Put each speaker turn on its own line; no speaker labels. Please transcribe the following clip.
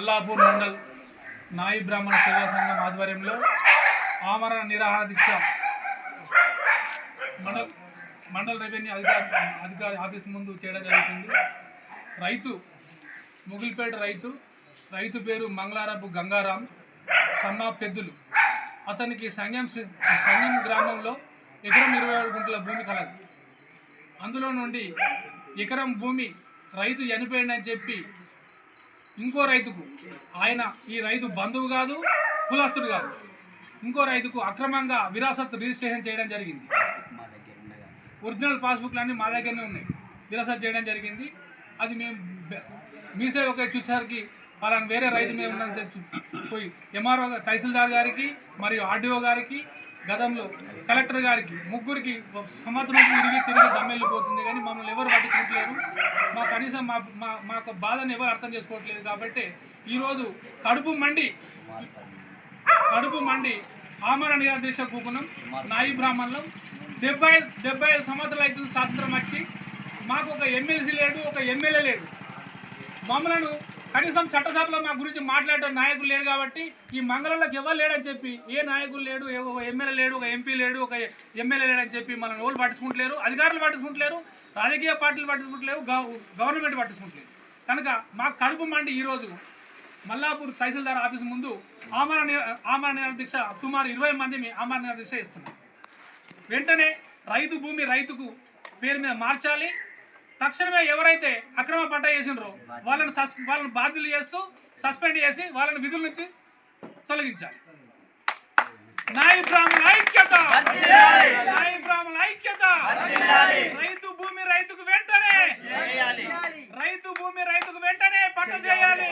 అల్లాపూర్ మండల్ నాయి బ్రాహ్మణ సేవా సంఘం ఆధ్వర్యంలో ఆమరణ నిరాహార దీక్ష మండల్ రెవెన్యూ అధికారి ఆఫీస్ ముందు చేయడం జరుగుతుంది. రైతు ముగిల్పేట రైతు పేరు మంగళారపు గంగారాం సన్నా పెద్దులు. అతనికి సంగం గ్రామంలో ఎకరం 27 గుంటల భూమి కలదు. అందులో నుండి ఎకరం భూమి రైతు చనిపోయిందని చెప్పి ఇంకో రైతుకు, ఈ రైతు బంధువు కాదు, కులస్తుడు కాదు, ఇంకో రైతుకు అక్రమంగా విరాసత్ రిజిస్ట్రేషన్ చేయడం జరిగింది. ఒరిజినల్ పాస్బుక్లన్నీ మా దగ్గరనే ఉన్నాయి. విరాసత్ చేయడం జరిగింది. అది మేము మీసే ఒక చూసేసరికి వాళ్ళని వేరే రైతు మీద ఉన్నది పోయి ఎంఆర్ఓ తహసీల్దార్ గారికి మరియు ఆర్డీఓ గారికి, గతంలో కలెక్టర్ గారికి, ముగ్గురికి సంవత్సరం తిరిగి దమ్మెళ్ళిపోతుంది. కానీ మమ్మల్ని ఎవరు పట్టించుకోవట్లేరు. మా కనీసం మా బాధను ఎవరు అర్థం చేసుకోవట్లేదు. కాబట్టి ఈరోజు కడుపు మండి ఆమరణ నిరాహార దీక్ష కూకున్నాం. నాయి బ్రాహ్మణులం 75 సంవత్సరాలు అవుతుంది స్వాతంత్రం వచ్చి. మాకు ఒక ఎమ్మెల్సీ లేడు, ఒక ఎమ్మెల్యే లేడు. మమ్మలను కనీసం చట్టసభలో మా గురించి మాట్లాడే నాయకులు లేడు. కాబట్టి ఈ మంగళంలోకి ఎవరు లేడని చెప్పి, ఏ నాయకులు లేడు, ఒక ఎమ్మెల్యే లేడు, ఒక ఎంపీ లేడు, ఒక ఎమ్మెల్యే లేడని చెప్పి మనల్ని ఎవరు పట్టించుకుంటలేరు. అధికారులు పట్టించుకుంటలేరు, రాజకీయ పార్టీలు పట్టించుకుంటలేరు, గవర్నమెంట్ పట్టించుకుంటలేదు. కనుక మా కడుపు మండి ఈరోజు మల్లాపూర్ తహసీల్దార్ ఆఫీస్ ముందు ఆమరణ నిరాహార దీక్ష సుమారు 20 మంది ఆమరణ నిరాహార దీక్ష ఇస్తున్నాం. వెంటనే రైతు భూమి రైతుకు పేరు మీద మార్చాలి. తక్షణమే ఎవరైతే అక్రమ పట్టా చేసినారో వాళ్ళని బాధ్యులు చేస్తూ సస్పెండ్ చేసి వాళ్ళని విధుల నుంచి తొలగించాలి. నాయి బ్రాహ్మణ ఐక్యత, నాయి బ్రాహ్మణ ఐక్యత. రైతు భూమి రైతుకు వెంటనే పట్ట చేయాలి.